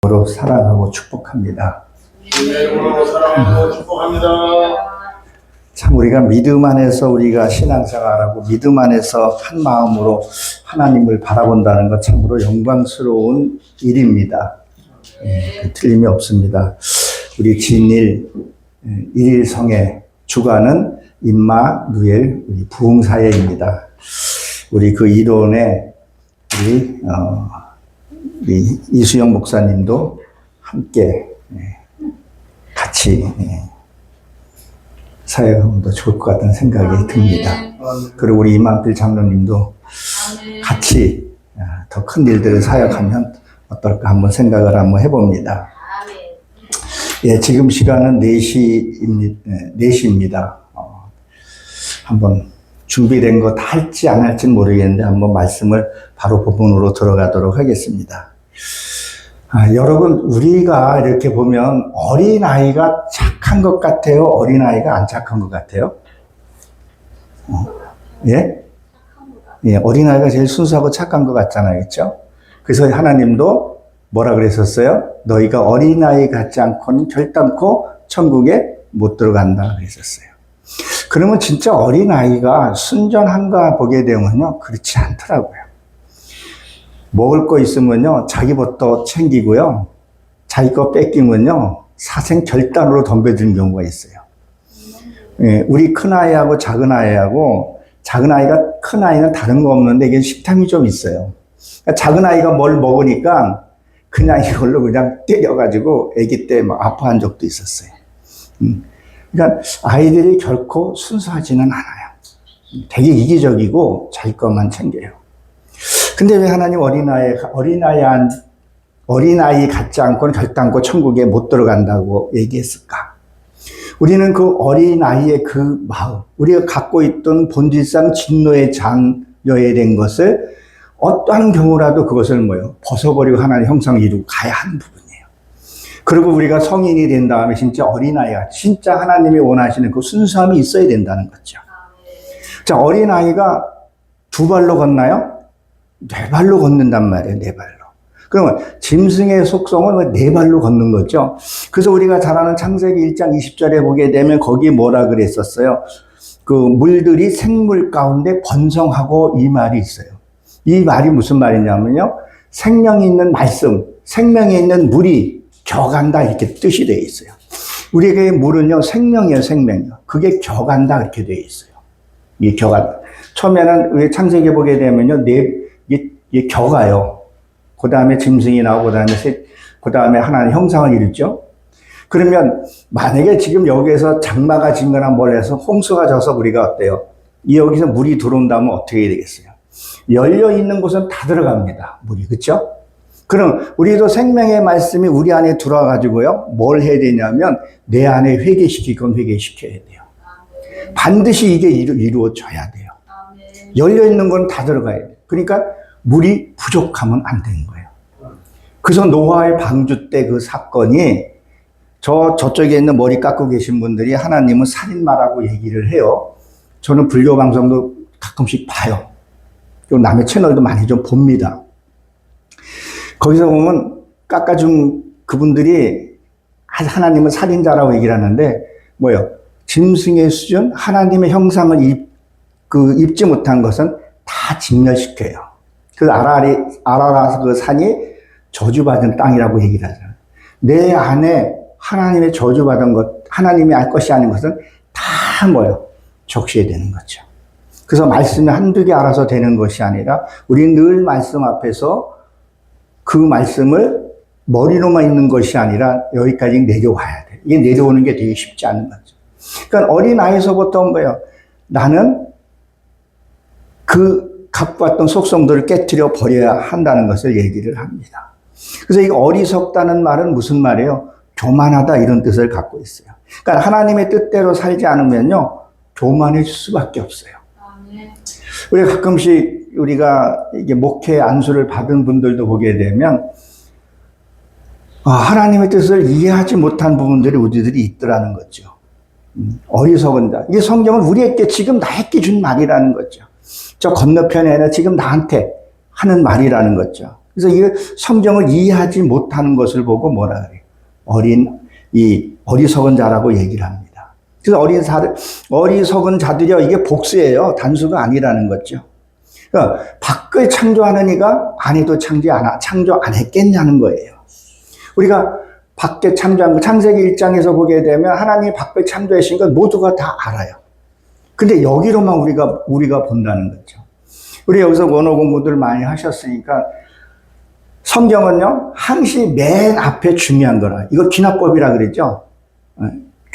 으로 사랑하고 축복합니다. 이름으로 사랑하고 축복합니다. 참 우리가 믿음 안에서 우리가 신앙생활하고 믿음 안에서 한 마음으로 하나님을 바라본다는 것 참으로 영광스러운 일입니다. 틀림이 없습니다. 우리 진일 일일성의 주관은 임마누엘 우리 부흥사회입니다. 우리 그 일원에 우리 이수영 목사님도 함께 같이 사역하면 더 좋을 것 같다는 생각이 듭니다. 그리고 우리 이만필 장로님도 같이 더 큰 일들을 사역하면 어떨까 한번 생각을 한번 해봅니다. 예, 지금 시간은 4시입니다. 한번 준비된 거 다 할지 안 할지는 모르겠는데 한번 말씀을 바로 본문으로 들어가도록 하겠습니다. 여러분, 우리가 이렇게 보면 어린아이가 착한 것 같아요? 어린아이가 안 착한 것 같아요? 예? 예, 어린아이가 제일 순수하고 착한 것 같잖아요. 그렇죠? 그래서 하나님도 뭐라 그랬었어요? 너희가 어린아이 같지 않고는 결단코 천국에 못 들어간다 그랬었어요. 그러면 진짜 어린아이가 순전한가 보게 되면요, 그렇지 않더라고요. 먹을 거 있으면요, 자기부터 챙기고요, 자기 거 뺏기면요, 사생 결단으로 덤벼드는 경우가 있어요. 예, 우리 큰아이하고 작은아이하고, 작은아이가 큰아이는 다른 거 없는데 이게 식탐이 좀 있어요. 그러니까 작은아이가 뭘 먹으니까 그냥 이걸로 그냥 때려가지고 아기 때 막 아파한 적도 있었어요. 그러니까 아이들이 결코 순수하지는 않아요. 되게 이기적이고 자기 것만 챙겨요. 근데 왜 하나님 어린아이 같지 않고는 결단코 천국에 못 들어간다고 얘기했을까? 우리는 그 어린아이의 그 마음, 우리가 갖고 있던 본질상 진노의 자녀에 된 것을 어떠한 경우라도 그것을 벗어버리고 하나님의 형상을 이루고 가야 하는 부분이에요. 그리고 우리가 성인이 된 다음에 진짜 어린아이가 진짜 하나님이 원하시는 그 순수함이 있어야 된다는 거죠. 자, 어린아이가 2발로 걷나요? 4발로 걷는단 말이에요. 4발로. 그러면 짐승의 속성은 4발로 걷는 거죠. 그래서 우리가 잘 아는 창세기 1장 20절에 보게 되면 거기 뭐라 그랬었어요? 그 물들이 생물 가운데 번성하고 이 말이 있어요. 이 말이 무슨 말이냐면요, 생명이 있는 말씀, 생명이 있는 물이 겨간다 이렇게 뜻이 되어 있어요. 우리에게 물은요, 생명이에요, 생명이요. 그게 겨간다 이렇게 되어 있어요. 이 겨간다. 처음에는 우리 창세기 보게 되면요, 이게 겨가요. 그 다음에 짐승이 나오고, 그 다음에 하나님 형상을 이루죠. 그러면 만약에 지금 여기에서 장마가 지거나 뭘 해서 홍수가 져서 우리가 어때요? 여기서 물이 들어온다면 어떻게 되겠어요? 열려 있는 곳은 다 들어갑니다. 물이. 그렇죠? 그럼 우리도 생명의 말씀이 우리 안에 들어와가지고요, 뭘 해야 되냐면 내 안에 회개시킬 건 회개시켜야 돼요. 반드시 이게 이루어져야 돼요. 열려 있는 건 다 들어가야 돼요. 그러니까 물이 부족하면 안 되는 거예요. 그래서 노아의 방주 때 그 사건이 저쪽에 있는 머리 깎고 계신 분들이 하나님은 살인마라고 얘기를 해요. 저는 불교 방송도 가끔씩 봐요. 그리고 남의 채널도 많이 좀 봅니다. 거기서 보면 깎아준 그분들이 하나님은 살인자라고 얘기를 하는데 짐승의 수준, 하나님의 형상을 입지 못한 것은 다 진멸시켜요. 그 아라라 그 산이 저주받은 땅이라고 얘기를 하잖아요. 내 안에 하나님의 저주받은 것, 하나님이 알 것이 아닌 것은 다 적셔야 되는 거죠. 그래서 말씀이 한두 개 알아서 되는 것이 아니라 우리는 늘 말씀 앞에서 그 말씀을 머리로만 있는 것이 아니라 여기까지 내려와야 돼요. 이게 내려오는 게 되게 쉽지 않은 거죠. 그러니까 어린아이서부터 나는 그 갖고 왔던 속성들을 깨트려 버려야 한다는 것을 얘기를 합니다. 그래서 이 어리석다는 말은 무슨 말이에요? 교만하다 이런 뜻을 갖고 있어요. 그러니까 하나님의 뜻대로 살지 않으면요, 교만해질 수밖에 없어요. 우리가 가끔씩 우리가 이게 목회 안수를 받은 분들도 보게 되면 하나님의 뜻을 이해하지 못한 부분들이 우리들이 있더라는 거죠. 어리석은 자. 이게 성경은 우리에게 지금 나에게 준 말이라는 거죠. 저 건너편에는 지금 나한테 하는 말이라는 거죠. 그래서 이 성경을 이해하지 못하는 것을 보고 뭐라 그래요? 어리석은 자라고 얘기를 합니다. 그래서 어리석은 자들이요, 이게 복수예요. 단수가 아니라는 거죠. 그러니까 밖을 창조하는 이가 안에도 창조 안 했겠냐는 거예요. 우리가 밖에 창조한 거, 창세기 1장에서 보게 되면 하나님이 밖을 창조하신 건 모두가 다 알아요. 근데 여기로만 우리가 본다는 거죠. 우리 여기서 원어 공부들 많이 하셨으니까 성경은요, 항시 맨 앞에 중요한 거라. 이거 귀납법이라 그랬죠.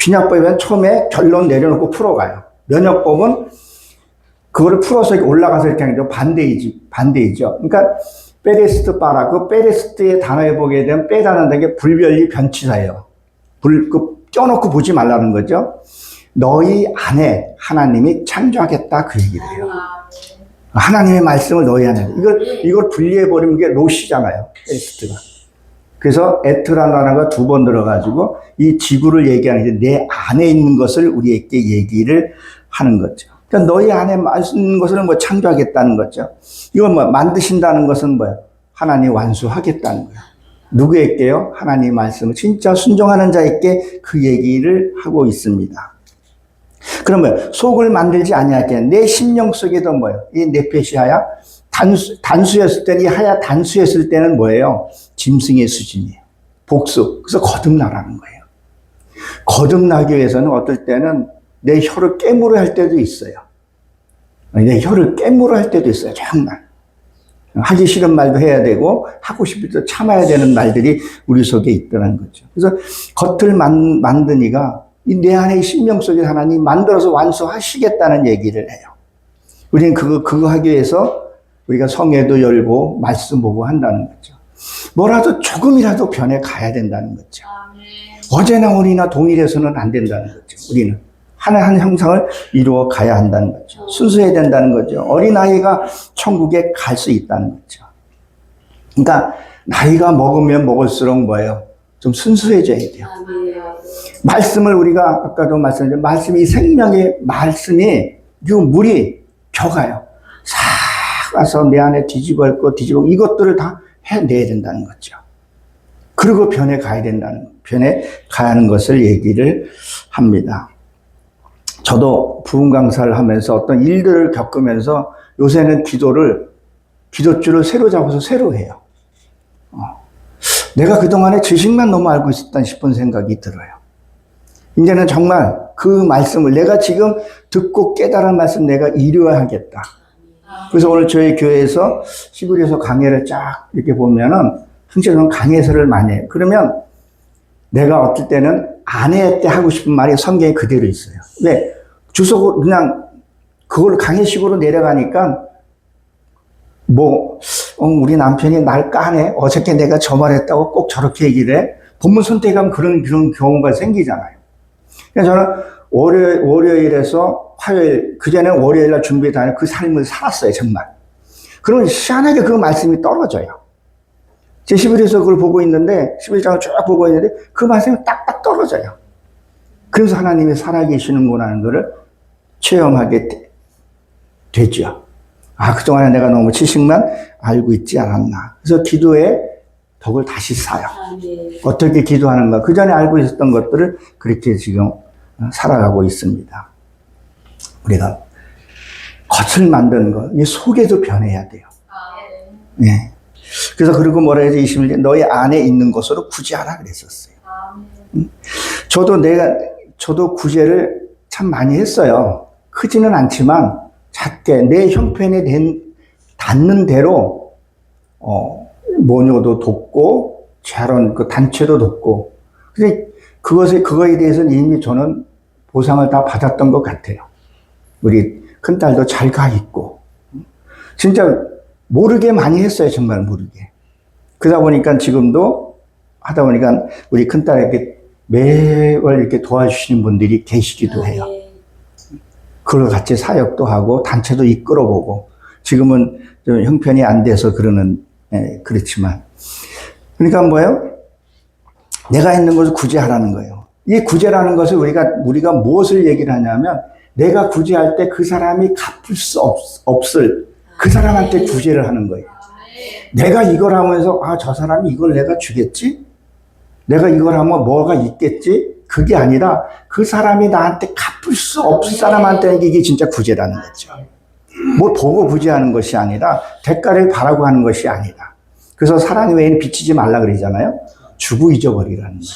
귀납법이면 처음에 결론 내려놓고 풀어가요. 면역법은 그거를 풀어서 올라가서 이렇게 하는 게 반대이죠. 그러니까 페레스트 바라, 그 페레스트의 단어에 보게 되면 빼다는 게 불변리 변치사예요. 껴놓고 보지 말라는 거죠. 너희 안에 하나님이 창조하겠다, 그 얘기를 해요. 하나님의 말씀을 너희 안에. 이걸 분리해버리면 이게 로시잖아요, 페레스트가. 그래서 에트라는 단어가 2번 들어가지고 이 지구를 얘기하는 게 내 안에 있는 것을 우리에게 얘기를 하는 거죠. 그러니까 너희 안에 있는 것을 뭐 창조하겠다는 거죠. 이건 뭐 만드신다는 것은 뭐예요? 하나님 완수하겠다는 거예요. 누구에게요? 하나님 말씀을 진짜 순종하는 자에게 그 얘기를 하고 있습니다. 그러면 속을 만들지 아니하게 내 심령 속에도 뭐예요? 이 네페시 하야 단수였을 때는, 이 하야 단수였을 때는 뭐예요? 짐승의 수준이에요. 복수. 그래서 거듭나라는 거예요. 거듭나기 위해서는 어떨 때는 내 혀를 깨물어 할 때도 있어요. 내 혀를 깨물어 할 때도 있어요. 정말. 하기 싫은 말도 해야 되고 하고 싶을 때 참아야 되는 말들이 우리 속에 있더라는 거죠. 그래서 겉을 만든 이가 내 안에 심령 속에 하나님 만들어서 완수하시겠다는 얘기를 해요. 우리는 그거 하기 위해서 우리가 성회도 열고 말씀 보고 한다는 거죠. 뭐라도 조금이라도 변해 가야 된다는 거죠. 어제나 오늘이나 동일해서는 안 된다는 거죠. 우리는 한 형상을 이루어 가야 한다는 거죠. 순수해야 된다는 거죠. 어린아이가 천국에 갈 수 있다는 거죠. 그러니까 나이가 먹으면 먹을수록 뭐예요? 좀 순수해져야 돼요. 말씀을 우리가 아까도 말씀드린 말씀이 생명의 말씀이 이 물이 벼가요. 싹 와서 내 안에 뒤집어 있고 이것들을 다 해내야 된다는 거죠. 그리고 변해 가야 하는 것을 얘기를 합니다. 저도 부흥 강사를 하면서 어떤 일들을 겪으면서 요새는 기도줄을 새로 잡아서 새로 해요. 내가 그동안에 지식만 너무 알고 있었다 싶은 생각이 들어요. 이제는 정말 그 말씀을 내가 지금 듣고 깨달은 말씀 내가 이루어야겠다. 그래서 오늘 저희 교회에서 시골에서 강의를 쫙 이렇게 보면은 항상 강의서를 많이 해요. 그러면 내가 어떨 때는 아내 때 하고 싶은 말이 성경에 그대로 있어요. 왜? 주소 그냥 그걸 강의식으로 내려가니까 우리 남편이 날 까네. 어저께 내가 저 말했다고 꼭 저렇게 얘기를 해. 본문 선택하면 그런 경우가 생기잖아요. 그래서 저는 월요일에서 화요일, 그전에는 월요일날 준비해 다니는 그 삶을 살았어요, 정말. 그러면 희한하게 그 말씀이 떨어져요. 제 11에서 그걸 보고 있는데, 11장을 쭉 보고 있는데, 그 말씀이 딱딱 떨어져요. 그래서 하나님이 살아계시는구나 하는 것을 체험하게 되죠. 그동안에 내가 너무 지식만 알고 있지 않았나. 그래서 기도의 덕을 다시 쌓아요. 어떻게 기도하는가. 그 전에 알고 있었던 것들을 그렇게 지금 살아가고 있습니다. 우리가 겉을 만드는 것, 이 속에도 변해야 돼요. 네. 그래서 그리고 뭐라 해야지 21절 너희 안에 있는 것으로 구제하라 그랬었어요. 저도 구제를 참 많이 했어요. 크지는 않지만 작게 내 형편에 닿는 대로 모녀도 돕고 재활원 그 단체도 돕고. 근데 그거에 대해서는 이미 저는 보상을 다 받았던 것 같아요. 우리 큰딸도 잘 가 있고 진짜 모르게 많이 했어요. 정말 모르게. 그러다 보니까 지금도 하다 보니까 우리 큰딸에게 매월 이렇게 도와주시는 분들이 계시기도 해요. 그걸 같이 사역도 하고 단체도 이끌어보고 지금은 좀 형편이 안 돼서 그렇지만 그러니까 뭐예요? 내가 있는 것을 구제하라는 거예요. 이 구제라는 것을 우리가 무엇을 얘기를 하냐면 내가 구제할 때 그 사람이 갚을 수 없을 그 사람한테 구제를 하는 거예요. 내가 이걸 하면서 저 사람이 이걸 내가 주겠지? 내가 이걸 하면 뭐가 있겠지? 그게 아니라 그 사람이 나한테 갚을 수 없을 사람한테 이게 진짜 구제라는 거죠. 뭘 보고 구제하는 것이 아니라 대가를 바라고 하는 것이 아니라. 그래서 사랑 외에는 비치지 말라 그러잖아요. 주고 잊어버리라는 거죠.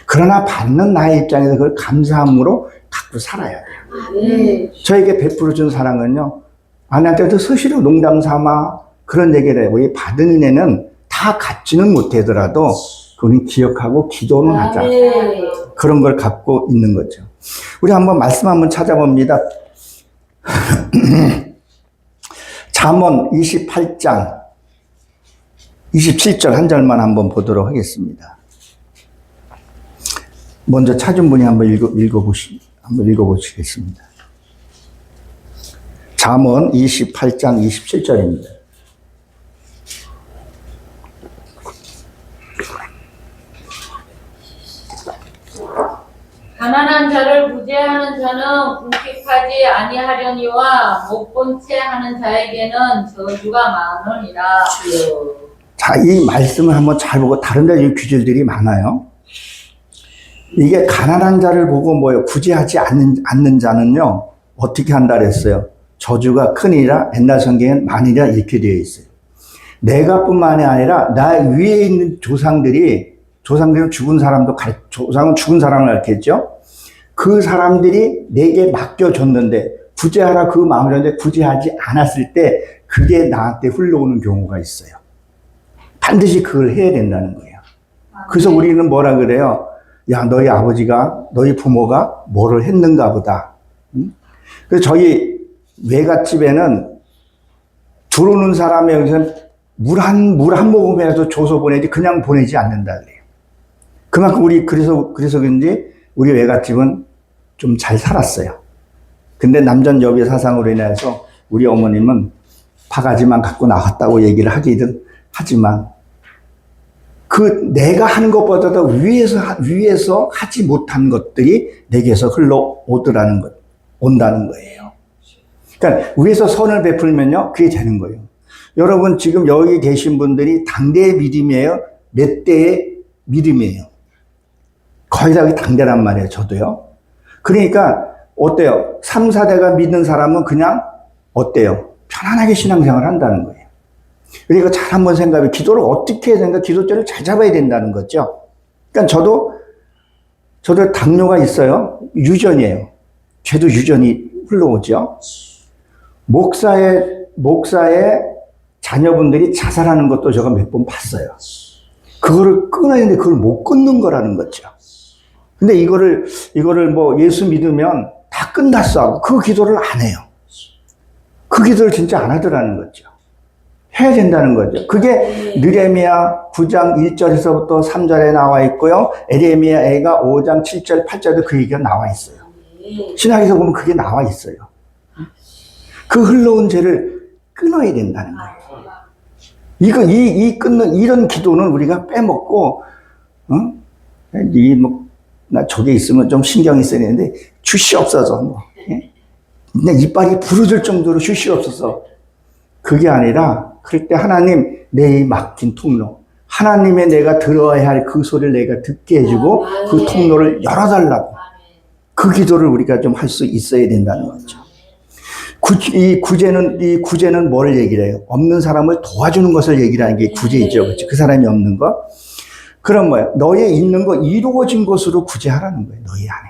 그러나 받는 나의 입장에서 그걸 감사함으로 갖고 살아야 돼요. 저에게 베풀어 준 사랑은요, 아내한테도 서시로 농담 삼아 그런 얘기를 해요. 이 받은 은혜는 다 갖지는 못하더라도 그건 기억하고 기도는 하자. 그런 걸 갖고 있는 거죠. 우리 한번 말씀 한번 찾아봅니다. 잠언 28장 27절 한 절만 한번 보도록 하겠습니다. 먼저 찾은 분이 한번 읽어보시겠습니다. 잠언 28장 27절입니다. 가난한 자를 구제하는 자는 궁핍하지 아니하려니와 못 본 채 하는 자에게는 저주가 많으니라. 자, 이 말씀을 한번 잘 보고 다른 데 규절들이 많아요. 이게 가난한 자를 보고 뭐요? 구제하지 않는 자는요, 어떻게 한다 그랬어요? 저주가 크니라, 옛날 성경엔 많이라 이렇게 되어 있어요. 내가 뿐만이 아니라 나 위에 있는 조상들은 죽은 사람도, 조상은 죽은 사람을 가르쳤죠? 그 사람들이 내게 맡겨줬는데, 구제하라 그 마음을 줬는데, 구제하지 않았을 때, 그게 나한테 흘러오는 경우가 있어요. 반드시 그걸 해야 된다는 거예요. 그래서 우리는 뭐라 그래요? 야, 너희 아버지가, 너희 부모가 뭐를 했는가 보다. 그래서 저희 외갓집에는 들어오는 사람의 여기서는 물 한 모금이라도 줘서 보내지 그냥 보내지 않는다 그래요. 그만큼 그래서 그런지 우리 외갓집은 좀 잘 살았어요. 근데 남전 여비 사상으로 인해서 우리 어머님은 바가지만 갖고 나왔다고 얘기를 하기는 하지만 내가 하는 것보다도 위에서 하지 못한 것들이 내게서 온다는 거예요. 그러니까 위에서 선을 베풀면요, 그게 되는 거예요. 여러분 지금 여기 계신 분들이 당대의 믿음이에요? 몇 대의 믿음이에요? 거의 다 당대란 말이에요, 저도요. 그러니까 어때요? 3, 4대가 믿는 사람은 그냥 어때요? 편안하게 신앙생활을 한다는 거예요. 그러니까 잘 한번 생각해. 기도를 어떻게 해야 되는가? 기도절을 잘 잡아야 된다는 거죠. 그러니까 저도 당뇨가 있어요. 유전이에요. 죄도 유전이 흘러오죠. 목사의 자녀분들이 자살하는 것도 제가 몇 번 봤어야 그거를 끊어야 되는데 그걸 못 끊는 거라는 거죠. 근데 이거를 뭐 예수 믿으면 다 끝났어 하고 그 기도를 안 해요. 그 기도를 진짜 안 하더라는 거죠. 해야 된다는 거죠. 그게 느헤미야 9장 1절에서부터 3절에 나와 있고요. 에레미야가 5장 7절 8절에도 그 얘기가 나와 있어요. 신학에서 보면 그게 나와 있어요. 그 흘러온 죄를 끊어야 된다는 거예요. 끊는 이런 기도는 우리가 빼먹고, 나 저게 있으면 좀 신경이 써야 되는데, 주시옵소서. 내 이빨이 부러질 정도로 주시옵소서. 그게 아니라, 그럴 때 하나님, 내 막힌 통로, 하나님의 내가 들어야 할 그 소리를 내가 듣게 해주고, 그 통로를 열어달라고. 그 기도를 우리가 좀 할 수 있어야 된다는 거죠. 이 구제는 뭘 얘기를 해요? 없는 사람을 도와주는 것을 얘기를 하는 게 구제이죠. 그렇죠? 그 사람이 없는 거. 그럼 뭐예요? 너의 있는 거 이루어진 것으로 구제하라는 거예요. 너희 안에.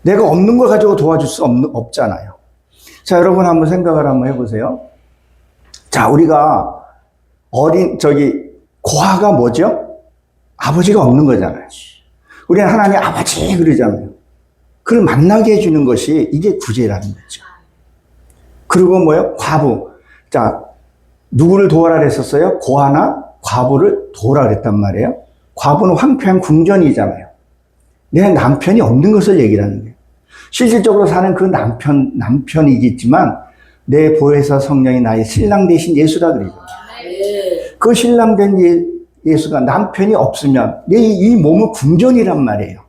내가 없는 걸 가지고 도와줄 수 없잖아요. 자, 여러분 한번 생각을 한번 해보세요. 자, 우리가 고아가 뭐죠? 아버지가 없는 거잖아요. 우리는 하나님 아버지 그러잖아요. 그걸 만나게 해주는 것이 이게 구제라는 거죠. 그리고 뭐예요? 과부. 자, 누구를 도와라 그랬었어요? 고아나 과부를 도와라 그랬단 말이에요. 과부는 황폐한 궁전이잖아요. 내 남편이 없는 것을 얘기를 하는 거예요. 실질적으로 사는 그 남편이겠지만 내 보혜사 성령이 나의 신랑 대신 예수라 그러죠. 그 신랑 된 예수가 남편이 없으면 내 이 몸은 궁전이란 말이에요.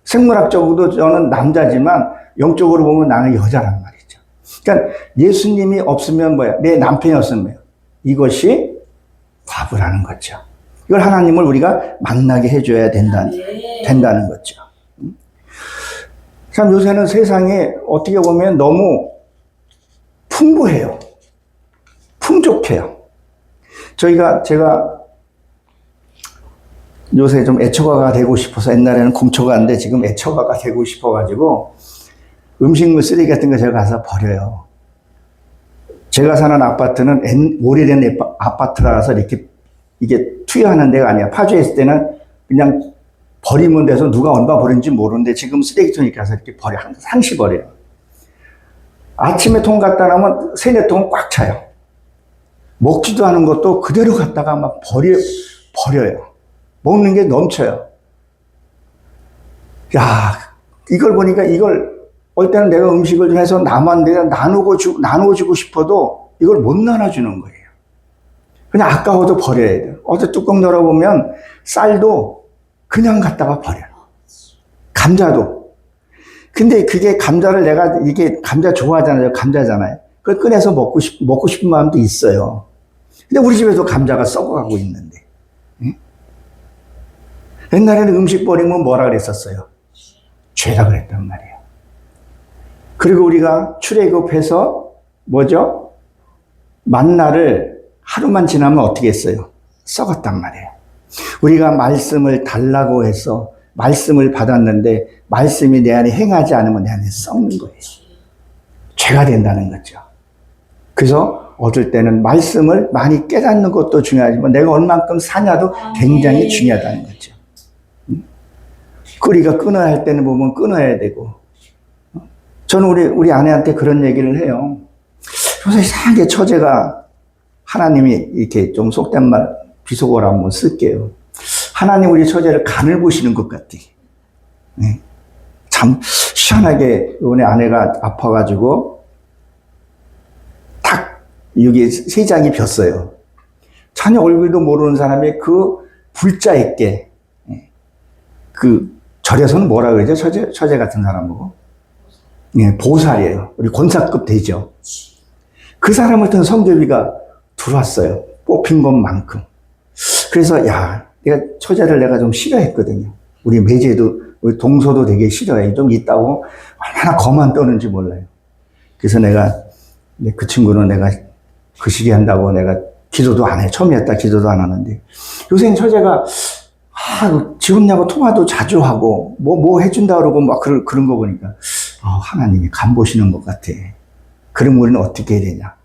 생물학적으로도 저는 남자지만 영적으로 보면 나는 여자란 말이죠. 그러니까 예수님이 없으면 뭐야? 내 남편이 없으면 뭐야? 이것이 과부라는 거죠. 이걸 하나님을 우리가 만나게 해줘야 된다는 거죠. 참 요새는 세상에 어떻게 보면 너무 풍부해요. 풍족해요. 제가 요새 좀 애처가가 되고 싶어서 옛날에는 공처가인데 지금 애처가가 되고 싶어가지고 음식물 쓰레기 같은 거 제가 가서 버려요. 제가 사는 아파트는 오래된 아파트라서 이게 투여하는 데가 아니야. 파주에 있을 때는 그냥 버리면 돼서 누가 얼마 버린지 모르는데 지금 쓰레기통에 가서 이렇게 항시 버려요. 아침에 통 갖다 놓으면 3-4통은 꽉 차요. 먹지도 않은 것도 그대로 갖다가 막 버려요. 먹는 게 넘쳐요. 야, 이걸 보니까 어떨 때는 내가 음식을 좀 해서 내가 나누어주고 싶어도 이걸 못 나눠주는 거예요. 그냥 아까워도 버려야 돼요. 어제 뚜껑 열어보면 쌀도 그냥 갖다가 버려요. 감자도. 근데 그게 감자를 이게 감자 좋아하잖아요. 감자잖아요. 그걸 꺼내서 먹고 싶은 마음도 있어요. 근데 우리 집에도 감자가 썩어가고 있는데. 응? 옛날에는 음식 버리면 뭐라 그랬었어요? 죄라 그랬단 말이에요. 그리고 우리가 출애굽해서 뭐죠? 만나를 하루만 지나면 어떻게 했어요? 썩었단 말이에요. 우리가 말씀을 달라고 해서 말씀을 받았는데 말씀이 내 안에 행하지 않으면 내 안에 썩는 거예요. 죄가 된다는 거죠. 그래서 어떨 때는 말씀을 많이 깨닫는 것도 중요하지만 내가 얼만큼 사냐도 굉장히 중요하다는 거죠. 우리가 끊어야 할 때는 보면 끊어야 되고, 저는 우리 아내한테 그런 얘기를 해요. 요새 이상하게 처제가 하나님이 이렇게 좀 속된 말 비속어로 한번 쓸게요. 하나님 우리 처제를 간을 보시는 것 같아. 네. 참 시원하게 이번에 아내가 아파가지고 딱 여기 세장이 폈어요. 전혀 얼굴도 모르는 사람이 그 불자 있게 절에서는 뭐라 그러죠? 처제 같은 사람 보고. 예, 보살이에요. 우리 권사급 되죠. 그 사람을 튼 성교비가 들어왔어요. 뽑힌 것만큼. 그래서 내가 처제를 내가 좀 싫어했거든요. 우리 매제도 우리 동서도 되게 싫어해요. 좀 있다고 얼마나 거만 떠는지 몰라요. 그래서 그 친구는 내가 그 시기 한다고 내가 기도도 안 해. 처음이었다 기도도 안 하는데 요새는 처제가 지금냐고 통화도 자주 하고 뭐 해준다 그러고 막 그런 거 보니까 하나님이 간 보시는 것 같아. 그럼 우리는 어떻게 해야 되냐?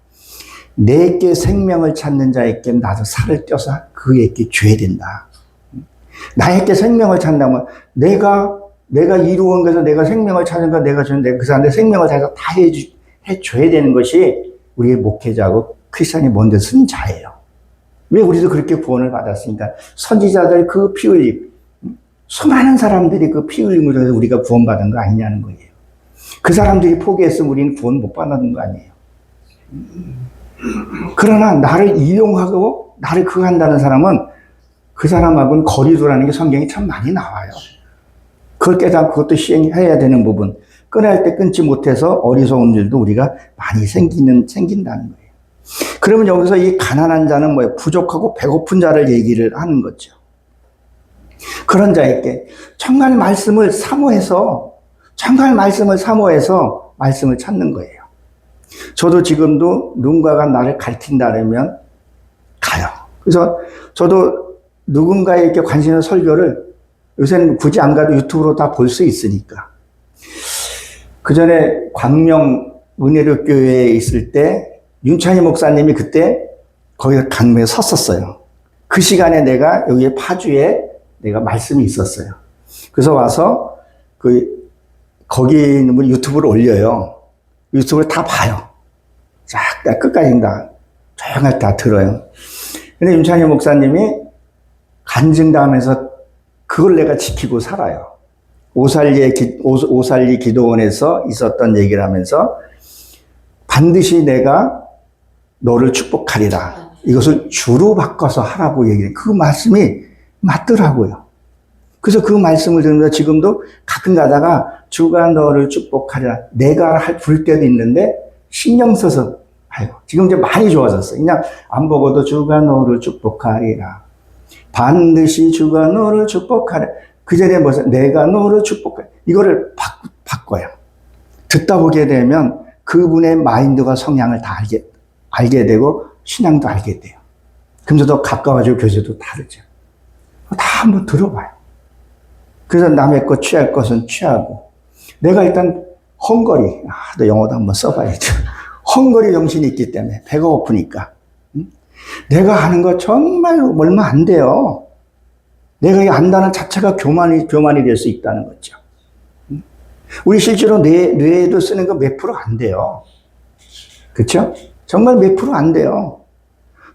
내게 생명을 찾는 자에게 나도 살을 떼어서 그에게 줘야 된다. 나에게 생명을 찾는다면 내가 이루은 것에서 내가 생명을 찾은 거 내가 주는 그 사람한테 생명을 다해서 다 해줘야 되는 것이 우리의 목회자고 크리스찬이 먼저 쓴 자예요. 왜 우리도 그렇게 구원을 받았으니까 선지자들 그 피 흘림, 수많은 사람들이 그 피 흘림으로 해서 우리가 구원받은 거 아니냐는 거예요. 그 사람들이 포기했으면 우리는 구원 못 받는 거 아니에요. 그러나 나를 이용하고 나를 그거 한다는 사람은 그 사람하고는 거리두라는 게 성경에 참 많이 나와요. 그걸 깨닫고 그것도 시행해야 되는 부분. 끊어야 할 때 끊지 못해서 어리석은 일도 우리가 많이 생긴다는 거예요. 그러면 여기서 이 가난한 자는 뭐예요? 부족하고 배고픈 자를 얘기를 하는 거죠. 그런 자에게 정말 말씀을 사모해서 말씀을 찾는 거예요. 저도 지금도 누군가가 나를 가르친다면 가요. 그래서 저도 누군가에게 관심 있는 설교를 요새는 굳이 안 가도 유튜브로 다 볼 수 있으니까. 그 전에 광명 은혜로교회에 있을 때 윤찬희 목사님이 그때 거기서 강매에 섰었어요. 그 시간에 내가 여기 파주에 내가 말씀이 있었어요. 그래서 와서 거기 있는 분이 유튜브를 올려요. 유튜브를 다 봐요. 쫙 끝까지 다 조용할 다 들어요. 근데 윤찬희 목사님이 간증당하면서 그걸 내가 지키고 살아요. 오살리 기도원에서 있었던 얘기를 하면서 반드시 내가 너를 축복하리라. 이것을 주로 바꿔서 하라고 얘기해요. 그 말씀이 맞더라고요. 그래서 그 말씀을 들으면서 지금도 가끔 가다가 주가 너를 축복하리라. 내가 부를 때도 있는데 신경 써서 아이고, 지금 이제 많이 좋아졌어요. 그냥 안 보고도 주가 너를 축복하리라. 반드시 주가 너를 축복하리라. 그 전에 뭐죠? 내가 너를 축복하리라. 이거를 바꿔요. 듣다 보게 되면 그분의 마인드와 성향을 다 알게 되고 신앙도 알게 돼요. 그럼 더 가까워지고 교제도 다르죠. 다 한번 들어봐요. 그래서 남의 것 취할 것은 취하고 내가 일단 헝거리, 너 영어도 한번 써봐야죠. 헝거리 정신이 있기 때문에 배가 고프니까 내가 하는 거 정말 얼마 안 돼요. 내가 안다는 자체가 교만이 될 수 있다는 거죠. 우리 실제로 뇌에도 쓰는 거 몇 프로 안 돼요. 그렇죠? 정말 몇 프로 안 돼요.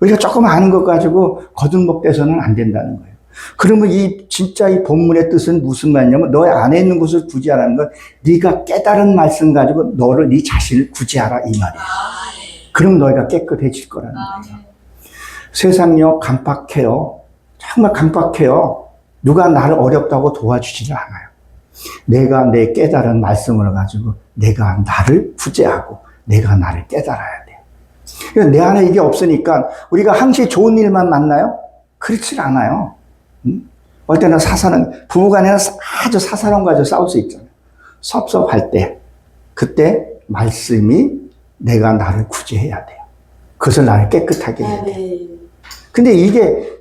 우리가 조금 아는 것 가지고 거듭먹대서는 안 된다는 거예요. 그러면 진짜 이 본문의 뜻은 무슨 말이냐면 너의 안에 있는 것을 구제하라는 건 네가 깨달은 말씀 가지고 네 자신을 구제하라 이 말이에요. 그럼 너희가 깨끗해질 거라는 거예요. 세상요 강박해요. 정말 강박해요. 누가 나를 어렵다고 도와주지를 않아요. 내가 내 깨달은 말씀을 가지고 내가 나를 구제하고 내가 나를 깨달아야 돼요. 그러니까 내 안에 이게 없으니까 우리가 항상 좋은 일만 만나요? 그렇지 않아요. 어떨 때는 부부간에는 아주 사사로운 가지고 싸울 수 있잖아요. 섭섭할 때, 그때 말씀이 내가 나를 구제해야 돼요. 그것을 나를 깨끗하게 해야 돼요. 근데 이게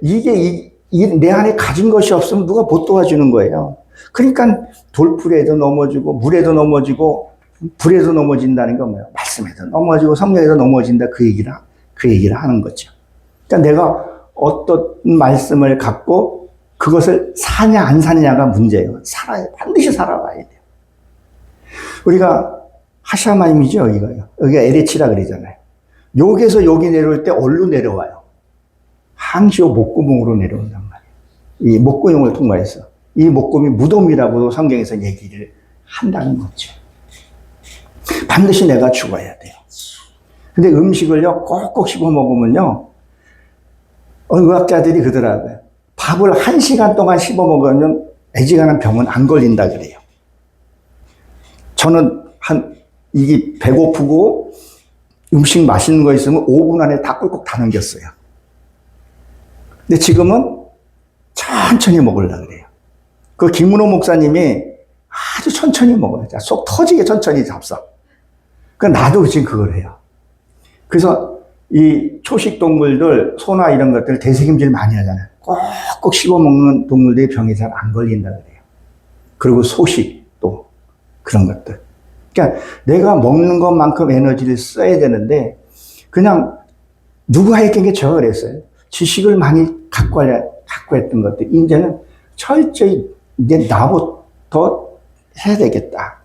내 안에 가진 것이 없으면 누가 못 도와주는 거예요. 그러니까 돌풀에도 넘어지고, 물에도 넘어지고, 불에도 넘어진다는 건 뭐예요? 말씀에도 넘어지고, 성령에도 넘어진다. 그 얘기를 하는 거죠. 그러니까 내가 어떤 말씀을 갖고 그것을 사냐 안 사냐가 문제예요. 반드시 살아봐야 돼요. 우리가 하샤마임이죠, 여기가요. 여기가 에레치라 그러잖아요. 여기에서 여기 내려올 때 어디로 내려와요? 항시오 목구멍으로 내려온단 말이에요. 이 목구멍을 통과해서. 이 목구멍이 무덤이라고 성경에서 얘기를 한다는 거죠. 반드시 내가 죽어야 돼요. 근데 음식을요, 꼭꼭 씹어 먹으면요, 의학자들이 그러더라고요. 밥을 1시간 동안 씹어 먹으면 애지간한 병은 안 걸린다 그래요. 저는 이게 배고프고 음식 맛있는 거 있으면 5분 안에 다 꿀꺽 다 넘겼어요. 근데 지금은 천천히 먹으려고 그래요. 그 김문호 목사님이 아주 천천히 먹어요. 속 터지게 천천히 잡숴. 나도 지금 그걸 해요. 그래서 이 초식 동물들, 소나 이런 것들 대책임질 많이 하잖아요. 꼭꼭 씹어 먹는 동물들이 병이 잘 안 걸린다 그래요. 그리고 소식도 그런 것들. 그러니까 내가 먹는 것만큼 에너지를 써야 되는데 그냥 누가 했던 게 제가 그랬어요. 지식을 많이 갖고 했던 것들 이제는 철저히 이제 나부터 해야 되겠다.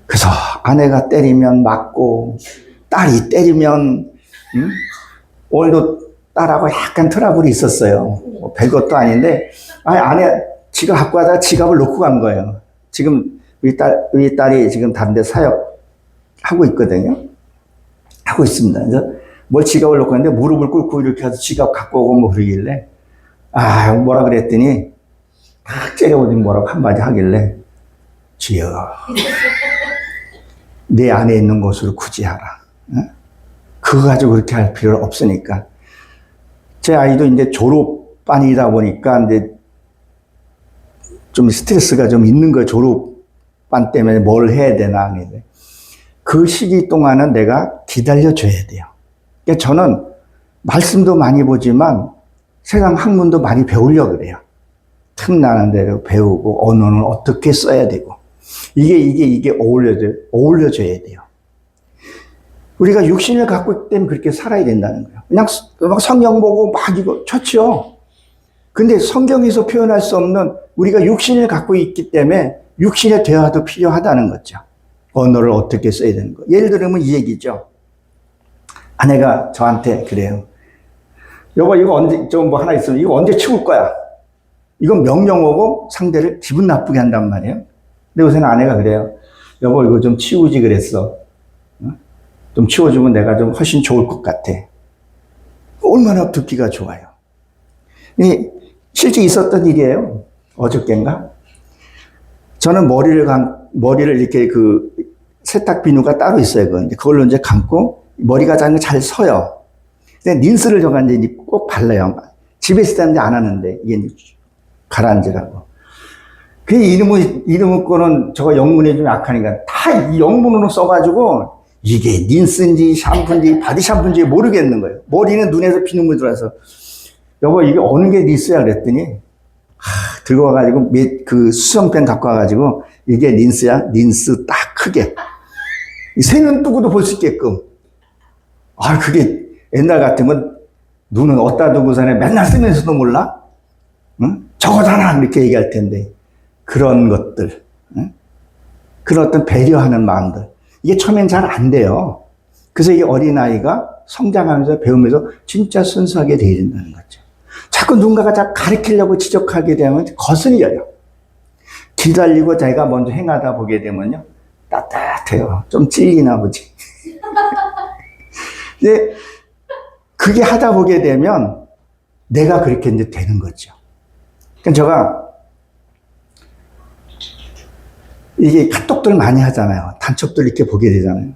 그래서 아내가 때리면 맞고 딸이 때리면 오늘도 딸하고 약간 트러블이 있었어요. 뭐 별것도 아닌데 아내 지갑 갖고 가다가 지갑을 놓고 간 거예요. 지금 우리 딸이 지금 다른 데 사역하고 있거든요. 하고 있습니다. 그래서 뭘 지갑을 놓고 갔는데 무릎을 꿇고 이렇게 해서 지갑 갖고 오고 뭐 그러길래 뭐라 그랬더니 탁 째려보더니 뭐라고 한마디 하길래 주여 내 안에 있는 것으로 구제하라. 그거 가지고 그렇게 할 필요 없으니까. 제 아이도 이제 졸업반이다 보니까 이제 좀 스트레스가 좀 있는 거예요. 졸업반 때문에 뭘 해야 되나. 그 시기 동안은 내가 기다려줘야 돼요. 그러니까 저는 말씀도 많이 보지만 세상 학문도 많이 배우려고 그래요. 틈나는 대로 배우고 언어는 어떻게 써야 되고 이게 어울려져야 돼요. 우리가 육신을 갖고 있기 때문에 그렇게 살아야 된다는 거예요. 그냥 막 성경 보고 막 이거 좋죠. 근데 성경에서 표현할 수 없는 우리가 육신을 갖고 있기 때문에 육신의 대화도 필요하다는 거죠. 언어를 어떻게 써야 되는 거. 예를 들면 이 얘기죠. 아내가 저한테 그래요. 여보 이거 언제 좀 뭐 하나 있으면 이거 언제 치울 거야. 이건 명령 오고 상대를 기분 나쁘게 한단 말이에요. 근데 요새는 아내가 그래요. 여보 이거 좀 치우지 그랬어. 좀 치워주면 내가 좀 훨씬 좋을 것 같아. 얼마나 듣기가 좋아요. 실제 있었던 일이에요. 어저께인가? 저는 머리를 이렇게 그 세탁 비누가 따로 있어요. 그걸로 이제 감고 머리가 잘 서요. 근데 린스를 저가 이제 꼭 발라요. 집에 있을 때는 안 하는데, 이게 가라앉으라고. 그 이름을 거는 저거 영문이 좀 약하니까 다 이 영문으로 써가지고 이게 린스인지 샴푸인지 바디 샴푸인지 모르겠는 거예요. 머리는 눈에서 피눈물 들어서 여보 이게 어느 게 린스야 그랬더니 들고 와가지고 그 수성펜 갖고 와가지고 이게 린스야? 린스 딱 크게 새는 뜨고도 볼 수 있게끔. 그게 옛날 같으면 눈은 어디다 두고 사네 맨날 쓰면서도 몰라? 응? 저거잖아 이렇게 얘기할 텐데 그런 것들, 응? 그런 어떤 배려하는 마음들 이게 처음엔 잘 안 돼요. 그래서 이게 어린아이가 성장하면서 배우면서 진짜 순수하게 되어야 된다는 거죠. 자꾸 누군가가 자꾸 가르치려고 지적하게 되면 거슬려요. 기다리고 자기가 먼저 행하다 보게 되면요 따뜻해요. 좀 찔리나 보지. 근데 그게 하다 보게 되면 내가 그렇게 이제 되는 거죠. 그러니까 제가 이게 카톡들 많이 하잖아요. 단톡들 이렇게 보게 되잖아요.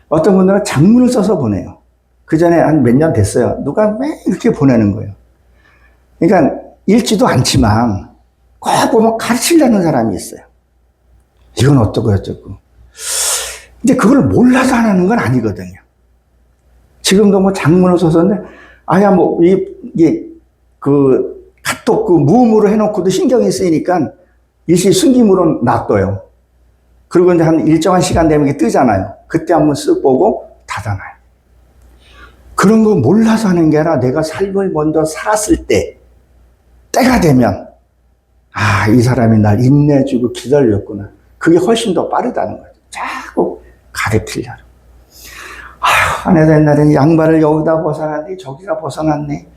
어떤 분들은 장문을 써서 보내요. 그 전에 한 몇 년 됐어요. 누가 왜 이렇게 보내는 거예요. 그러니까 읽지도 않지만 꼭 보면 가르치려는 사람이 있어요. 이건 어쩌고 저쩌고. 근데 그걸 몰라서 하는 건 아니거든요. 지금도 뭐 장문을 써서인데 이게 그 카톡 그 무음으로 해놓고도 신경이 쓰이니까 일시 숨김으로 놔둬요. 그리고 이제 한 일정한 시간 되면 이게 뜨잖아요. 그때 한번 쓱 보고 닫아놔요. 그런 거 몰라서 하는 게 아니라 내가 삶을 먼저 살았을 때가 되면 이 사람이 날 인내주고 기다렸구나. 그게 훨씬 더 빠르다는 거죠. 자꾸 가르치려고. 아내도 옛날에는 양말을 여기다 벗어놨네 저기다 벗어놨네.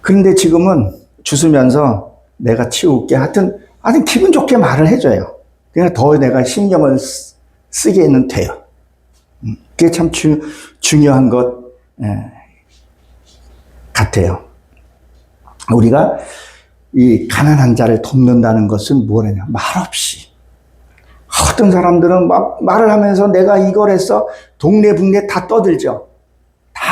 그런데 지금은 주스면서 내가 치울게 하여튼 기분 좋게 말을 해줘요. 그러니까 더 내가 신경을 쓰게는 돼요. 그게 참 중요한 것 같아요. 우리가 이 가난한 자를 돕는다는 것은 뭐냐면 말없이. 어떤 사람들은 막 말을 하면서 내가 이걸 했어 동네 북네 다 떠들죠. 다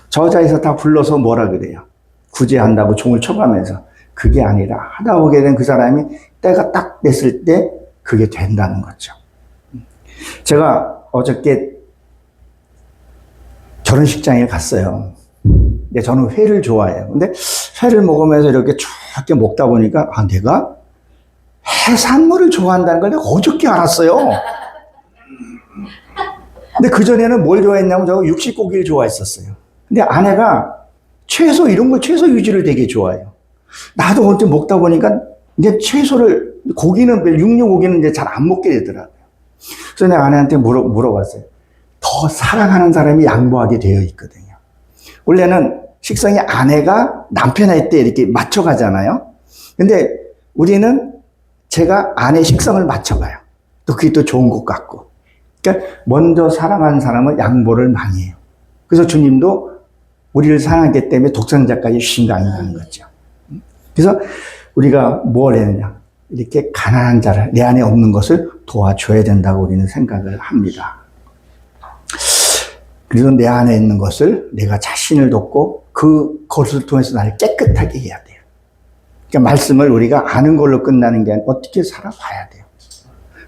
저자에서 다 불러서 뭐라 그래요. 구제한다고 종을 쳐가면서. 그게 아니라 하다 보게 된 그 사람이 때가 딱 됐을 때 그게 된다는 거죠. 제가 어저께 결혼식장에 갔어요. 근데 저는 회를 좋아해요. 근데 회를 먹으면서 이렇게 쭉 먹다 보니까 내가 해산물을 좋아한다는 걸 내가 어저께 알았어요. 근데 그전에는 뭘 좋아했냐면 저 육식고기를 좋아했었어요. 근데 아내가 채소 이런 거 채소 위주를 되게 좋아해요. 나도 언제 먹다 보니까 이제 채소를 육류 고기는 이제 잘 안 먹게 되더라고요. 그래서 내가 아내한테 물어봤어요. 더 사랑하는 사람이 양보하게 되어 있거든요. 원래는 식성이 아내가 남편할 때 이렇게 맞춰가잖아요. 근데 우리는 제가 아내 식성을 맞춰가요. 또 그게 또 좋은 것 같고. 그러니까 먼저 사랑하는 사람은 양보를 많이 해요. 그래서 주님도 우리를 사랑하기 때문에 독생자까지 주신 거 아니냐는 거죠. 그래서 우리가 뭘 했느냐. 이렇게 가난한 자를 내 안에 없는 것을 도와줘야 된다고 우리는 생각을 합니다. 그래서 내 안에 있는 것을 내가 자신을 돕고 그것을 통해서 나를 깨끗하게 해야 돼요. 그러니까 말씀을 우리가 아는 걸로 끝나는 게 아니라 어떻게 살아봐야 돼요.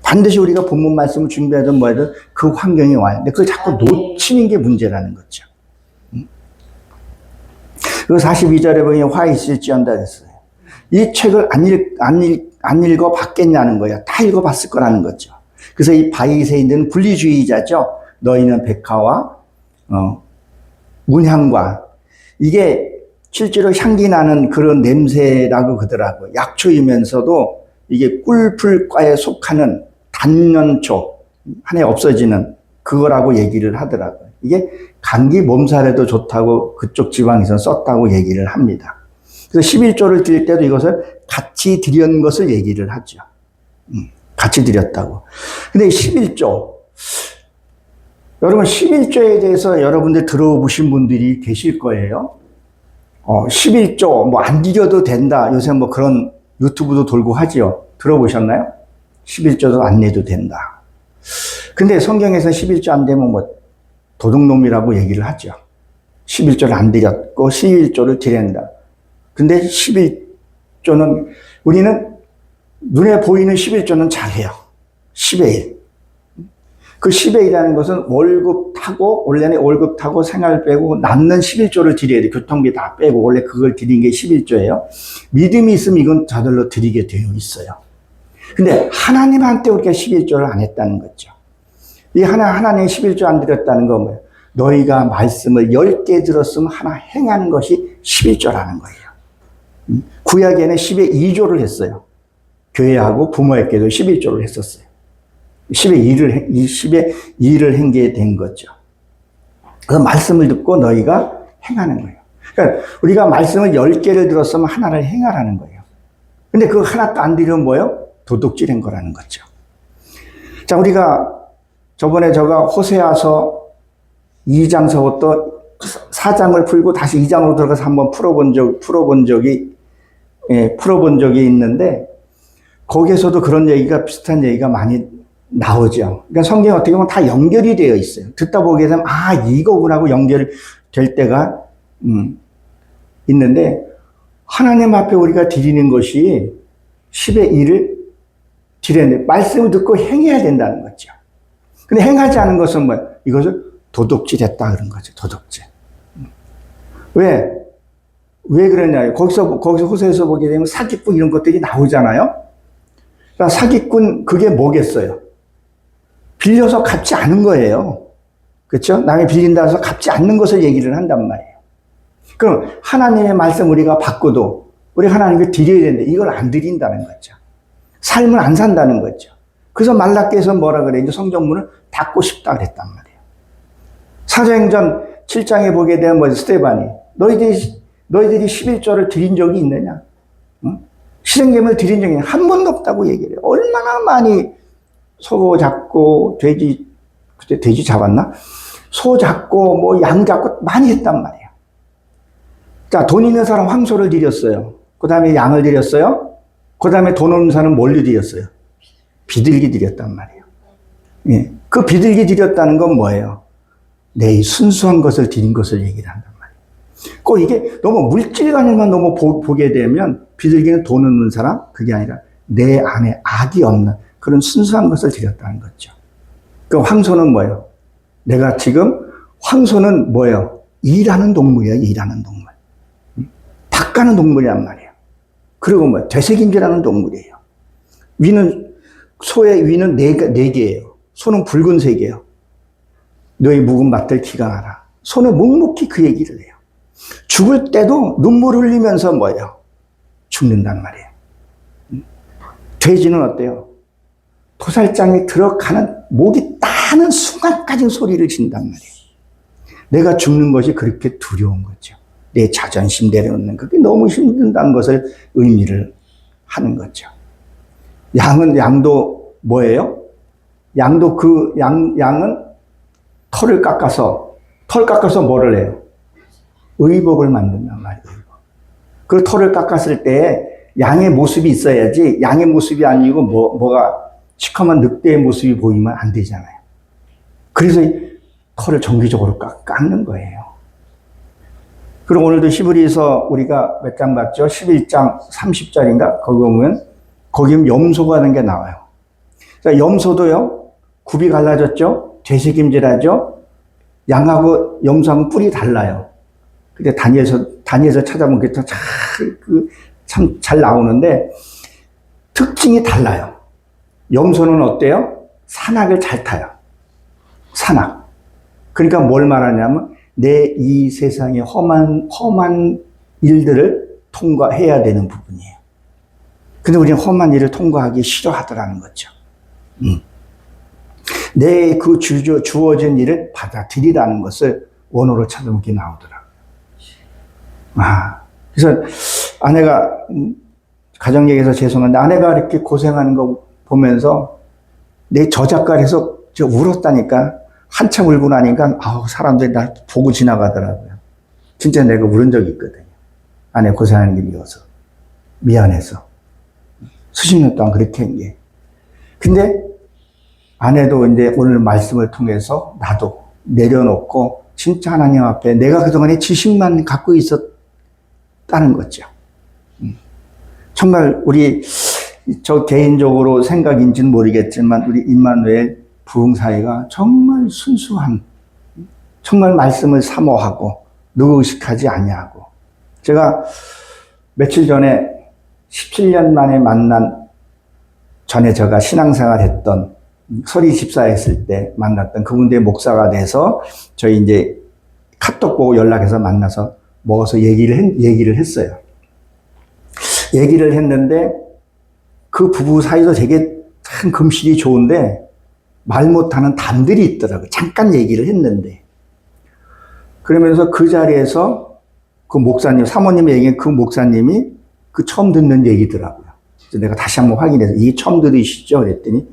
반드시 우리가 본문 말씀을 준비하든 뭐하든 그 환경이 와요. 근데 그걸 자꾸 놓치는 게 문제라는 거죠. 그리고 42절에 보면 화 있을지언다 했어요. 이 책을 안 읽어봤겠냐는 거예요. 다 읽어봤을 거라는 거죠. 그래서 이 바리새인들은 분리주의자죠. 너희는 백화와 문향과 이게 실제로 향기 나는 그런 냄새라고 그러더라고요. 약초이면서도 이게 꿀풀과에 속하는 단연초 한해 없어지는 그거라고 얘기를 하더라고요. 이게 감기 몸살에도 좋다고 그쪽 지방에서 썼다고 얘기를 합니다. 그래서 11조를 드릴 때도 이것을 같이 드린 것을 얘기를 하죠. 같이 드렸다고. 근데 11조 여러분 11조에 대해서 여러분들 들어보신 분들이 계실 거예요. 11조 뭐 안 드려도 된다. 요새 뭐 그런 유튜브도 돌고 하지요. 들어보셨나요? 11조도 안 내도 된다. 근데 성경에서 11조 안 되면 뭐 도둑놈이라고 얘기를 하죠. 11조를 안 드렸고 11조를 드린다. 근데 11조는 우리는 눈에 보이는 11조는 잘해요. 10의 1. 그 10의 1이라는 것은 월급 타고 원래는 월급 타고 생활 빼고 남는 11조를 드려야 돼. 교통비 다 빼고 원래 그걸 드린 게 11조예요. 믿음이 있으면 이건 저절로 드리게 되어 있어요. 근데 하나님한테 우리가 11조를 안 했다는 거죠. 이 하나님 11조 안 드렸다는 건 뭐예요? 너희가 말씀을 10개 들었으면 하나 행하는 것이 11조라는 거예요. 구약에는 10의 2조를 했어요. 교회하고 부모에게도 11조를 했었어요. 10의 2를 행게 된 거죠. 그래서 말씀을 듣고 너희가 행하는 거예요. 그러니까 우리가 말씀을 10개를 들었으면 하나를 행하라는 거예요. 근데 그거 하나도 안 드리면 뭐예요? 도둑질한 거라는 거죠. 자, 우리가 저번에 제가 호세아서 2장서부터 4장을 풀고 다시 2장으로 들어가서 한번 풀어본 적이 있는데 거기에서도 그런 얘기가 비슷한 얘기가 많이 나오죠. 그러니까 성경이 어떻게 보면 다 연결이 되어 있어요. 듣다 보게 되면 아 이거구나 하고 연결될 때가 있는데 하나님 앞에 우리가 드리는 것이 10의 1을 드려야 돼. 말씀을 듣고 행해야 된다는 거죠. 근데 행하지 않은 것은 뭐야? 이것을 도둑질했다 그런 거죠. 도둑질. 왜 그러냐? 거기서 호세에서 보게 되면 사기꾼 이런 것들이 나오잖아요. 그러니까 사기꾼 그게 뭐겠어요? 빌려서 갚지 않은 거예요. 그렇죠? 남이 빌린다 해서 갚지 않는 것을 얘기를 한단 말이에요. 그럼 하나님의 말씀 우리가 받고도 우리 하나님께 드려야 되는데 이걸 안 드린다는 거죠. 삶을 안 산다는 거죠. 그래서 말라기에서 뭐라 그래? 이제 성경문을 닫고 싶다 그랬단 말이에요. 사도행전 7장에 보게 되면 뭐 스데반이 너희들이 11조를 드린 적이 있느냐? 응? 희생제물 드린 적이 한 번도 없다고 얘기를 해요. 얼마나 많이 소 잡고 그때 돼지 잡았나? 소 잡고 뭐 양 잡고 많이 했단 말이에요. 자, 돈 있는 사람 황소를 드렸어요. 그 다음에 양을 드렸어요. 그 다음에 돈 없는 사람은 뭘로 드렸어요? 비둘기 드렸단 말이에요. 예. 그 비둘기 드렸다는 건 뭐예요? 내 순수한 것을 드린 것을 얘기를 한단 말이에요. 꼭 이게 너무 물질관에만 너무 보게 되면 비둘기는 돈 없는 사람, 그게 아니라 내 안에 악이 없는 그런 순수한 것을 드렸다는 거죠. 그 황소는 뭐예요? 내가 지금 황소는 뭐예요? 일하는 동물이에요. 일하는 동물. 닭 가는 동물이란 말이에요. 그리고 뭐 되새김질하는 동물이에요. 소의 위는 네 개예요. 소는 붉은색이에요. 너희 묵은 밭들 기강하라. 소는 묵묵히 그 얘기를 해요. 죽을 때도 눈물 흘리면서 뭐예요? 죽는단 말이에요. 돼지는 어때요? 도살장에 들어가는 목이 따는 순간까지 소리를 진단 말이에요. 내가 죽는 것이 그렇게 두려운 거죠. 내 자존심 내려놓는 그게 너무 힘든다는 것을 의미를 하는 거죠. 양도 뭐예요? 양도 양은 털을 깎아서 뭐를 해요? 의복을 만든단 말이에요. 그 털을 깎았을 때 양의 모습이 있어야지 양의 모습이 아니고 뭐가 시커먼 늑대의 모습이 보이면 안 되잖아요. 그래서 털을 정기적으로 깎는 거예요. 그리고 오늘도 히브리서 우리가 몇 장 봤죠? 11장 30절인가? 거기 보면 염소가 하는 게 나와요. 자, 염소도요, 굽이 갈라졌죠? 되새김질하죠? 양하고 염소하고 뿔이 달라요. 근데 다니엘서 찾아보면 그게 참 잘 나오는데 특징이 달라요. 염소는 어때요? 산악을 잘 타요. 산악. 그러니까 뭘 말하냐면 내 이 세상의 험한 일들을 통과해야 되는 부분이에요. 근데 우리는 험한 일을 통과하기 싫어하더라는 거죠. 내 그 주어진 일을 받아들이라는 것을 원어로 찾아보면 게 나오더라고요. 그래서 아내가, 가정 얘기해서 죄송한데, 아내가 이렇게 고생하는 거 보면서 내 저작가에서 울었다니까. 한참 울고 나니까, 사람들이 날 보고 지나가더라고요. 진짜 내가 울은 적이 있거든요. 아내 고생하는 게 미워서. 미안해서. 수십 년 동안 그렇게 한 게. 근데 아내도 이제 오늘 말씀을 통해서 나도 내려놓고 진짜 하나님 앞에 내가 그동안에 지식만 갖고 있었다는 거죠. 정말 저 개인적으로 생각인지는 모르겠지만 우리 임마누엘 부흥사회가 정말 순수한, 정말 말씀을 사모하고 누구 의식하지 아니하고, 제가 며칠 전에 17년 만에 만난, 전에 제가 신앙생활 했던 서리 집사했을 때 만났던 그분들의 목사가 돼서 저희 이제 카톡 보고 연락해서 만나서 먹어서 얘기를 했어요. 얘기를 했는데 그 부부 사이도 되게 참 금실이 좋은데 말 못하는 담들이 있더라고요. 잠깐 얘기를 했는데. 그러면서 그 자리에서 그 목사님, 사모님이 얘기한 그 목사님이 그 처음 듣는 얘기더라고요. 그래서 내가 다시 한번 확인해서 이게 처음 들으시죠? 그랬더니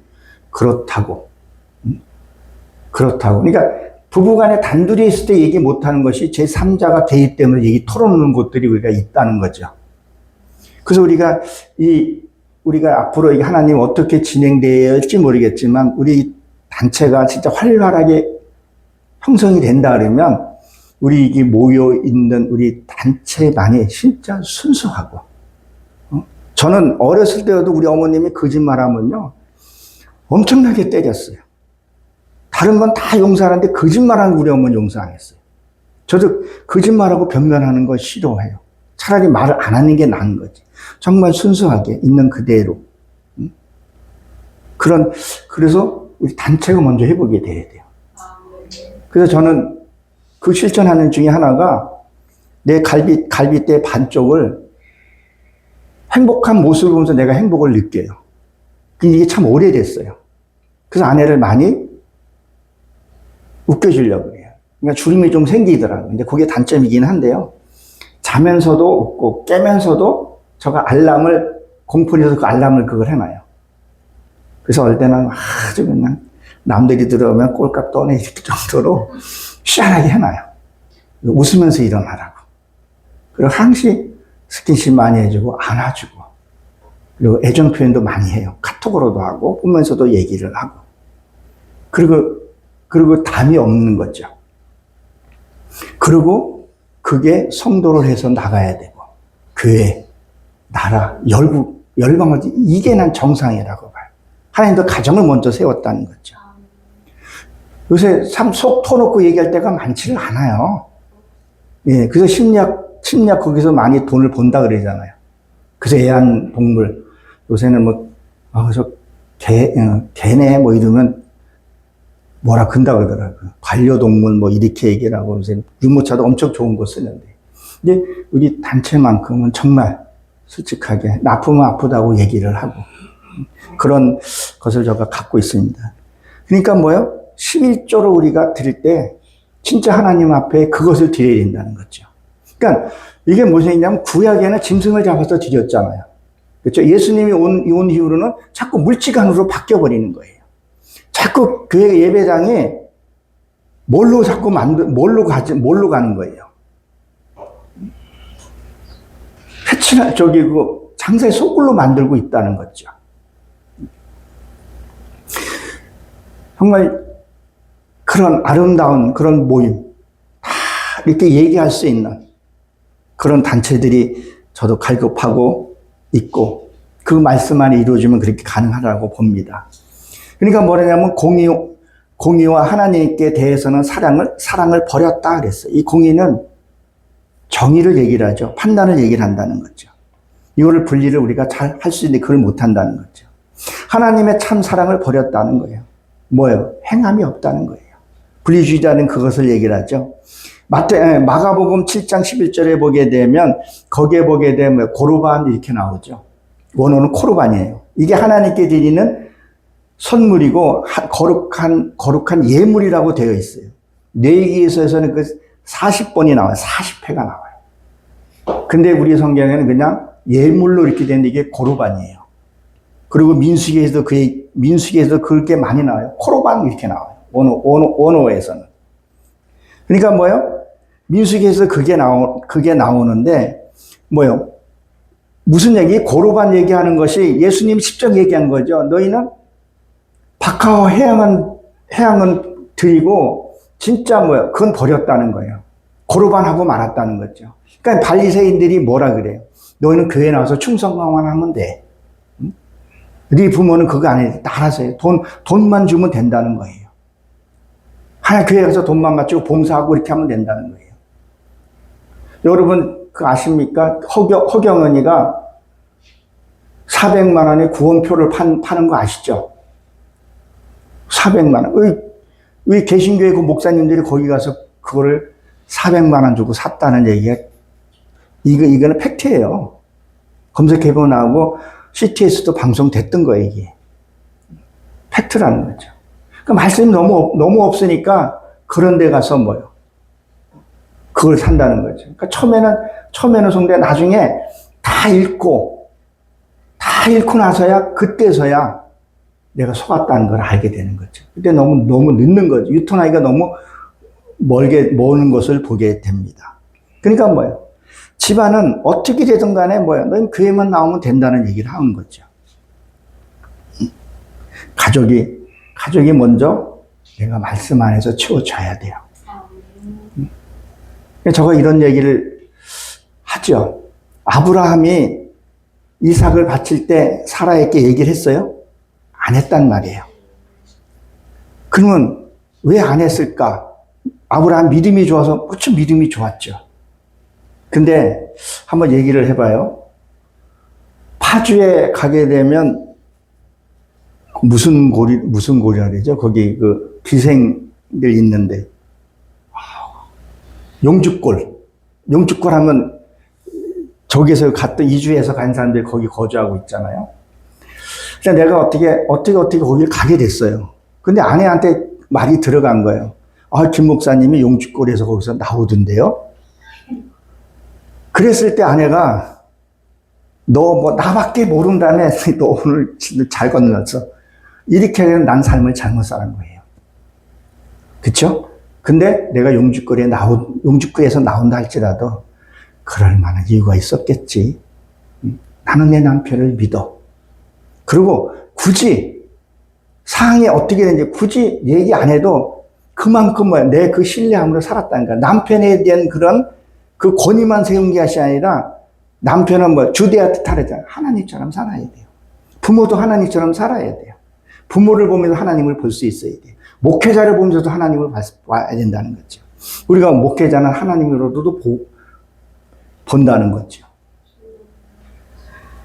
그렇다고. 그렇다고. 그러니까 부부간에 단둘이 있을 때 얘기 못하는 것이 제3자가 개입 때문에 얘기 털어놓는 곳들이 우리가 있다는 거죠. 그래서 우리가 앞으로 이게 하나님 어떻게 진행되어야 할지 모르겠지만 우리 단체가 진짜 활발하게 형성이 된다 그러면 우리 이게 모여 있는 우리 단체만이 진짜 순수하고, 저는 어렸을 때도 우리 어머님이 거짓말하면요 엄청나게 때렸어요. 다른 건 다 용서하는데 거짓말하는 우리 어머니 용서 안 했어요. 저도 거짓말하고 변명하는 거 싫어해요. 차라리 말을 안 하는 게 나은 거지. 정말 순수하게 있는 그대로. 그래서 우리 단체가 먼저 해보게 돼야 돼요. 그래서 저는 그 실천하는 중에 하나가 내 갈비뼈 반쪽을 행복한 모습을 보면서 내가 행복을 느껴요. 이게 참 오래됐어요. 그래서 아내를 많이 웃겨주려고 해요. 그러니까 주름이 좀 생기더라고요. 근데 그게 단점이긴 한데요. 자면서도 웃고 깨면서도 제가 알람을, 공폰에서 그 알람을 그걸 해놔요. 그래서 어떨 때는 아주 그냥 남들이 들어오면 꼴값 떠내 이렇게 정도로 희한하게 해놔요. 웃으면서 일어나라고. 그리고 항시 스킨십 많이 해주고 안아주고, 그리고 애정 표현도 많이 해요. 카톡으로도 하고 보면서도 얘기를 하고. 그리고 담이 없는 거죠. 그리고 그게 성도를 해서 나가야 되고, 교회, 나라, 열방을, 이게 난 정상이라고 봐요. 하나님도 가정을 먼저 세웠다는 거죠. 요새 참 속 터놓고 얘기할 때가 많지는 않아요. 예, 그래서 심리학 거기서 많이 돈을 번다 그러잖아요. 그래서 애완동물, 요새는 개네 이러면 뭐라 근다 그러더라고요. 반려동물 이렇게 얘기를 하고, 요새 유모차도 엄청 좋은 거 쓰는데. 근데 우리 단체만큼은 정말 솔직하게 아프면 아프다고 얘기를 하고, 그런 것을 제가 갖고 있습니다. 그러니까 11조를 우리가 드릴 때 진짜 하나님 앞에 그것을 드려야 된다는 거죠. 그러니까 이게 무슨 얘기냐면 구약에는 짐승을 잡아서 드렸잖아요. 그렇죠? 예수님이 온 이후로는 자꾸 물지간으로 바뀌어버리는 거예요. 자꾸 교회 예배당에 뭘로 가는 거예요. 장사의 소굴로 만들고 있다는 거죠. 정말 그런 아름다운 그런 모임, 다 이렇게 얘기할 수 있는 그런 단체들이 저도 갈급하고 있고, 그 말씀 안에 이루어지면 그렇게 가능하다고 봅니다. 그러니까 뭐냐면 공의와 하나님께 대해서는 사랑을 버렸다 그랬어요. 이 공의는 정의를 얘기를 하죠. 판단을 얘기를 한다는 거죠. 이거를 분리를 우리가 잘 할 수 있는데 그걸 못 한다는 거죠. 하나님의 참 사랑을 버렸다는 거예요. 뭐예요? 행함이 없다는 거예요. 분리주의자는 그것을 얘기를 하죠. 마가복음 7장 11절에 보게 되면, 거기에 보게 되면 고르반 이렇게 나오죠. 원어는 코르반이에요. 이게 하나님께 드리는 선물이고 거룩한 예물이라고 되어 있어요. 뇌기에서는 그 40번이 나와요. 40회가 나와요. 근데 우리 성경에는 그냥 예물로 이렇게 되는데 이게 고르반이에요. 그리고 민수기에서도 그렇게 많이 나와요. 코르반 이렇게 나와요. 원어에서는. 그러니까 뭐예요? 민수기에서 그게 나오는데 뭐예요? 무슨 얘기? 고르반 얘기하는 것이 예수님 십적 얘기한 거죠. 너희는 박하와 해양은 드리고 진짜 뭐야? 그건 버렸다는 거예요. 고르반하고 말았다는 거죠. 그러니까 바리새인들이 뭐라 그래요? 너희는 교회 나와서 충성만 하면 돼. 응? 네 부모는 그거 안 해. 알아서 해. 돈만 주면 된다는 거예요. 하나 교회 가서 돈만 가지고 봉사하고 이렇게 하면 된다는 거예요. 여러분 그 아십니까? 허경은이가 400만 원에 구원표를 파는 거 아시죠? 400만 원. 왜 개신교회 그 목사님들이 거기 가서 그거를 400만 원 주고 샀다는 얘기가 이거는 팩트예요. 검색해보면 나오고 CTS도 방송됐던 거예요, 이게. 팩트라는 거죠. 그러니까 말씀이 너무 없으니까 그런 데 가서 뭐요? 그걸 산다는 거죠. 그러니까 처음에는 송대 나중에 다 읽고 나서야 그때서야 내가 속았다는 걸 알게 되는 거죠. 그때 너무 늦는 거죠. 유턴하기가 너무 모는 것을 보게 됩니다. 그러니까 뭐예요? 집안은 어떻게 되든 간에 뭐예요? 넌 교회만 나오면 된다는 얘기를 하는 거죠. 가족이 먼저 내가 말씀 안에서 채워줘야 돼요. 저가 이런 얘기를 하죠. 아브라함이 이삭을 바칠 때 사라에게 얘기를 했어요? 안 했단 말이에요. 그러면 왜 안 했을까? 아브라함 믿음이 좋아서, 그렇죠, 믿음이 좋았죠. 근데 한번 얘기를 해봐요. 파주에 가게 되면 무슨 고리라 그러죠? 거기 그 기생들 있는데 용주골 하면 저기서 이주해서 간 사람들이 거기 거주하고 있잖아요. 그래서 내가 어떻게 거기를 가게 됐어요. 근데 아내한테 말이 들어간 거예요. 김 목사님이 용주골에서 거기서 나오던데요. 그랬을 때 아내가 너 나밖에 모른다네. 너 오늘 잘 건넜어. 이렇게 하면 난 삶을 잘못 사는 거예요. 그쵸? 근데 내가 용주골에서 나온다 할지라도 그럴 만한 이유가 있었겠지. 나는 내 남편을 믿어. 그리고 굳이 상황이 어떻게 되는지 굳이 얘기 안 해도 그만큼 내 그 신뢰함으로 살았다는 거야. 남편에 대한 그런 그 권위만 세운 것이 아니라 남편은 주대와 다르잖아. 하나님처럼 살아야 돼요. 부모도 하나님처럼 살아야 돼요. 부모를 보면서 하나님을 볼 수 있어야 돼요. 목회자를 보면서도 하나님을 봐야 된다는 거죠. 우리가 목회자는 하나님으로도 본다는 거죠.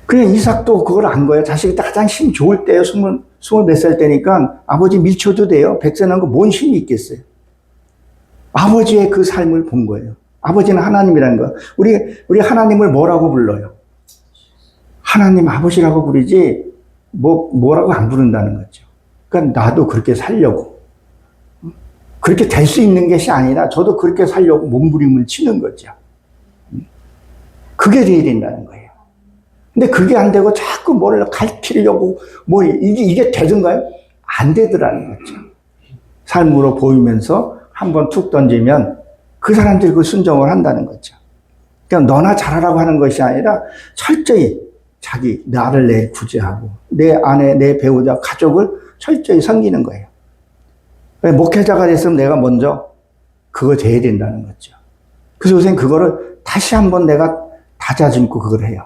그냥 이삭도 그걸 안 거예요. 자식이 가장 힘 좋을 때요. 20몇 때니까 아버지 밀쳐도 돼요. 100세 난 거 뭔 힘이 있겠어요. 아버지의 그 삶을 본 거예요. 아버지는 하나님이라는 거. 우리 하나님을 뭐라고 불러요? 하나님 아버지라고 부르지 뭐라고 안 부른다는 거죠. 그러니까 나도 그렇게 살려고. 그렇게 될 수 있는 것이 아니라 저도 그렇게 살려고 몸부림을 치는 거죠. 그게 돼야 된다는 거예요. 근데 그게 안 되고 자꾸 뭘 가르치려고 이게 되던가요? 안 되더라는 거죠. 삶으로 보이면서 한번 툭 던지면 그 사람들이 그 순종을 한다는 거죠. 그러니까 너나 잘하라고 하는 것이 아니라 철저히 나를 내 구제하고 내 아내, 내 배우자, 가족을 철저히 섬기는 거예요. 목회자가 됐으면 내가 먼저 그거 돼야 된다는 거죠. 그래서 요새 그거를 다시 한번 내가 다잡고 그걸 해요.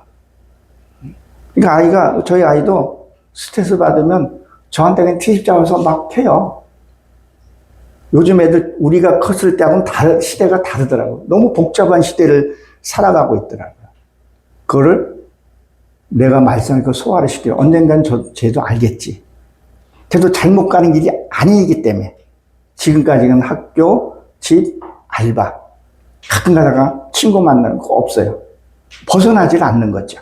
그러니까 저희 아이도 스트레스 받으면 저한테 그냥 티십 잡아서 막 해요. 요즘 애들 우리가 컸을 때하고는 시대가 다르더라고요. 너무 복잡한 시대를 살아가고 있더라고요. 그거를 내가 말씀하니까 소화를 시켜요. 언젠간 쟤도 알겠지. 쟤도 잘못 가는 길이 아니기 때문에 지금까지는 학교, 집, 알바 가끔 가다가 친구 만나는 거 없어요. 벗어나질 않는 거죠.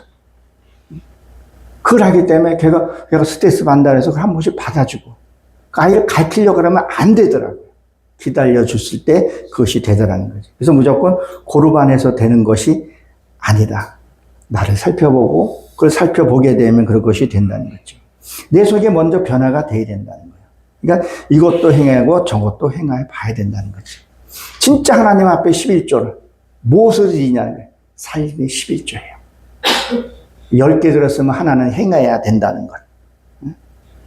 그걸 하기 때문에 걔가 스트레스 받는다 해서 한 번씩 받아주고 아이를 가르치려고 그러면 안 되더라고요. 기다려줬을 때 그것이 되더라는 거죠. 그래서 무조건 고르반에서 되는 것이 아니다. 나를 살펴보고 그걸 살펴보게 되면 그런 것이 된다는 거죠. 내 속에 먼저 변화가 돼야 된다는 거예요. 그러니까 이것도 행하고 저것도 행해 봐야 된다는 거죠. 진짜 하나님 앞에 11조를 무엇을 드리냐는 거예요. 삶의 11조예요. 10개 들었으면 하나는 행해야 된다는 것.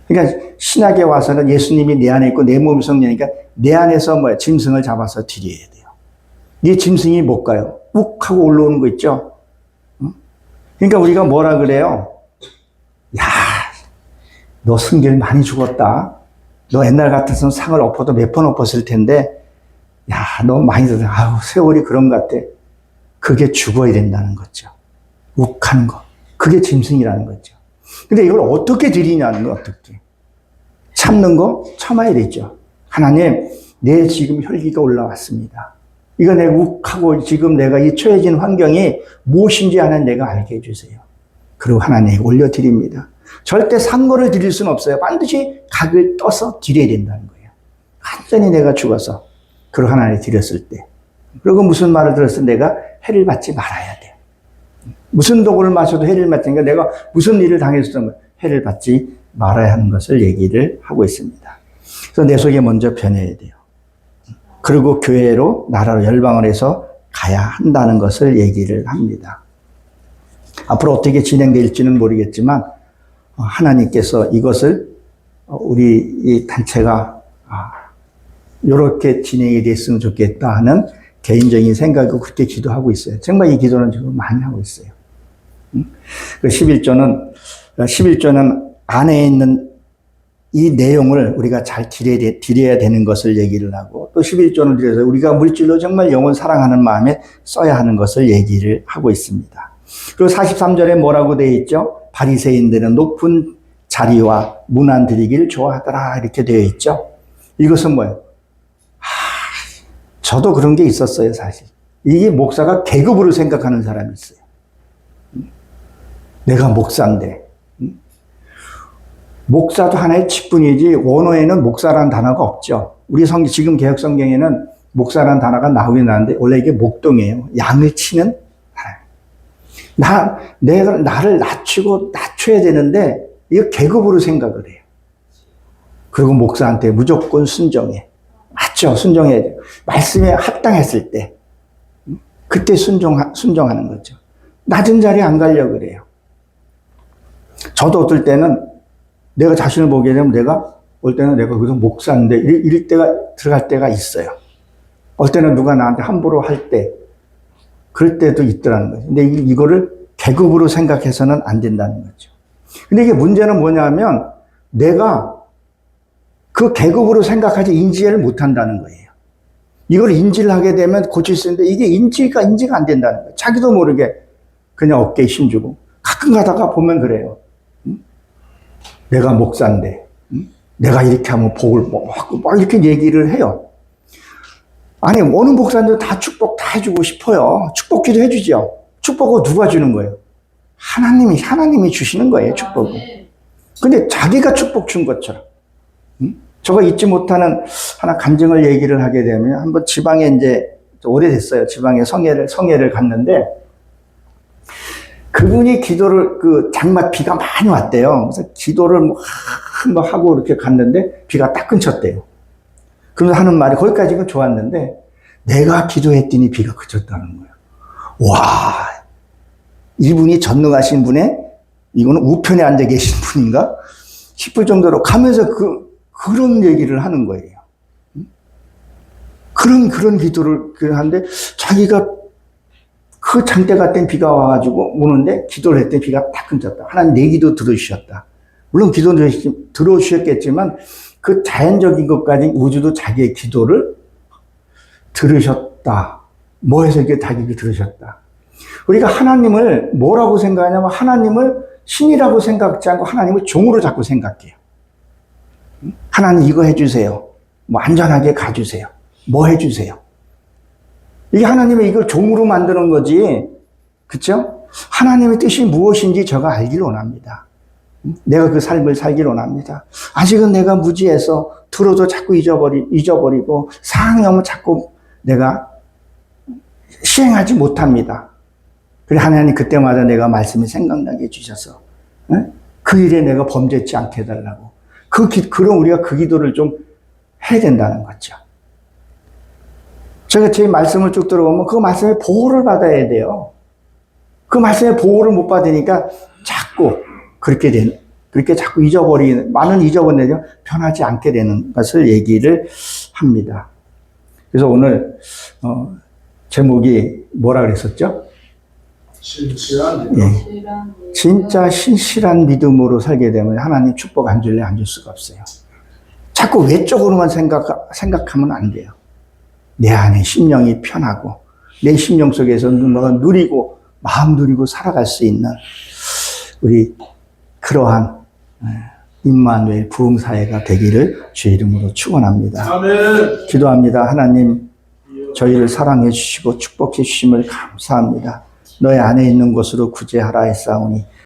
그러니까 신약에 와서는 예수님이 내 안에 있고 내 몸이 성령이니까 내 안에서 짐승을 잡아서 드려야 돼요. 이 짐승이 뭘까요? 욱 하고 올라오는 거 있죠? 그러니까 우리가 뭐라 그래요? 야, 너 승길 많이 죽었다. 너 옛날 같았으면 상을 엎어도 몇 번 엎었을 텐데, 야, 너 많이 들었다. 아우, 세월이 그런 것 같아. 그게 죽어야 된다는 거죠. 욱하는 거. 그게 짐승이라는 거죠. 근데 이걸 어떻게 드리냐는 거, 어떻게. 참는 거 참아야 되죠. 하나님, 내 지금 혈기가 올라왔습니다. 이거 내가 욱하고 지금 내가 이 처해진 환경이 무엇인지 하는 내가 알게 해주세요. 그리고 하나님 올려드립니다. 절대 산 거를 드릴 수는 없어요. 반드시 각을 떠서 드려야 된다는 거예요. 완전히 내가 죽어서 그리고 하나님 드렸을 때. 그리고 무슨 말을 들었을 때 내가 해를 받지 말아야 돼. 무슨 독을 마셔도 해를 받으니까 내가 무슨 일을 당했으면 해를 받지 말아야 하는 것을 얘기를 하고 있습니다. 그래서 내 속에 먼저 변해야 돼요. 그리고 교회로 나라로 열방을 해서 가야 한다는 것을 얘기를 합니다. 앞으로 어떻게 진행될지는 모르겠지만 하나님께서 이것을 우리 이 단체가 이렇게 진행이 됐으면 좋겠다 하는 개인적인 생각이고 그렇게 기도하고 있어요. 정말 이 기도는 지금 많이 하고 있어요. 그 11조는 안에 있는 이 내용을 우리가 잘 드려야 되는 것을 얘기를 하고 또 11조는 그래서 우리가 물질로 정말 영혼 사랑하는 마음에 써야 하는 것을 얘기를 하고 있습니다. 그리고 43절에 뭐라고 되어 있죠? 바리새인들은 높은 자리와 문안 드리기를 좋아하더라 이렇게 되어 있죠. 이것은 뭐예요? 저도 그런 게 있었어요, 사실. 이게 목사가 계급으로 생각하는 사람이 있어요. 내가 목사인데. 목사도 하나의 직분이지 원어에는 목사라는 단어가 없죠. 우리 지금 개혁 성경에는 목사라는 단어가 나오긴 하는데 원래 이게 목동이에요. 양을 치는 내가 나를 낮춰야 되는데 이거 계급으로 생각을 해요. 그리고 목사한테 무조건 순종해. 맞죠? 순종해야 돼요. 말씀에 합당했을 때 그때 순종하는 거죠. 낮은 자리에 안 가려고 그래요. 저도 어떨 때는 내가 자신을 보게 되면 내가 올 때는 내가 그래서 목사인데 이럴 때가 들어갈 때가 있어요. 올 때는 누가 나한테 함부로 할 때 그럴 때도 있더라는 거죠. 근데 이거를 계급으로 생각해서는 안 된다는 거죠. 근데 이게 문제는 뭐냐면 내가 그 계급으로 생각하지 인지를 못 한다는 거예요. 이걸 인지를 하게 되면 고칠 수 있는데 이게 인지가 안 된다는 거예요. 자기도 모르게 그냥 어깨에 힘주고 가끔 가다가 보면 그래요. 내가 목사인데 내가 이렇게 하면 복을 받고 막 이렇게 얘기를 해요. 아니 어느 목사님도 다 축복 다 해주고 싶어요. 축복기도 해주죠. 축복을 누가 주는 거예요? 하나님이 주시는 거예요. 축복을. 근데 자기가 축복 준 것처럼. 저거 잊지 못하는 하나 간증을 얘기를 하게 되면 한번 지방에 이제 오래됐어요. 지방에 성회를 갔는데 그분이 기도를 장마 비가 많이 왔대요. 그래서 기도를 뭐 하고 이렇게 갔는데 비가 딱 그쳤대요. 그러면서 하는 말이 거기까지는 좋았는데 내가 기도했더니 비가 그쳤다는 거예요. 와, 이분이 전능하신 분의 이거는 우편에 앉아 계신 분인가 싶을 정도로 가면서 그런 얘기를 하는 거예요. 그런 기도를 하는데 자기가 그 장대가 된 비가 와가지고 오는데 기도를 했더니 비가 딱 끊겼다. 하나님 내 기도 들어주셨다. 물론 기도 들어주셨겠지만 그 자연적인 것까지 우주도 자기의 기도를 들으셨다. 뭐해서 이렇게 자기가 들으셨다. 우리가 하나님을 뭐라고 생각하냐면 하나님을 신이라고 생각하지 않고 하나님을 종으로 자꾸 생각해요. 하나님 이거 해주세요. 뭐 안전하게 가주세요. 뭐 해주세요. 이게 하나님의 이걸 종으로 만드는 거지. 그쵸? 하나님의 뜻이 무엇인지 제가 알기를 원합니다. 내가 그 삶을 살기를 원합니다. 아직은 내가 무지해서 들어도 자꾸 잊어버리고 상황이 오면 자꾸 내가 시행하지 못합니다. 그래 하나님 그때마다 내가 말씀이 생각나게 해주셔서 그 일에 내가 범죄치 않게 해달라고. 그럼 우리가 그 기도를 좀 해야 된다는 거죠. 제가 제 말씀을 쭉 들어보면 그 말씀에 보호를 받아야 돼요. 그 말씀에 보호를 못 받으니까 자꾸 그렇게 그렇게 자꾸 많은 잊어버리면 변하지 않게 되는 것을 얘기를 합니다. 그래서 오늘 제목이 뭐라 그랬었죠? 신실한 예. 진짜 신실한 믿음으로 살게 되면 하나님 축복 안 줄래 안 줄 수가 없어요. 자꾸 외적으로만 생각하면 안 돼요. 내 안에 심령이 편하고 내 심령 속에서 누리고 마음 누리고 살아갈 수 있는 우리 그러한 임마누엘 부흥사회가 되기를 주의 이름으로 축원합니다. 아멘. 기도합니다. 하나님 저희를 사랑해 주시고 축복해 주심을 감사합니다. 너의 안에 있는 곳으로 구제하라 했사오니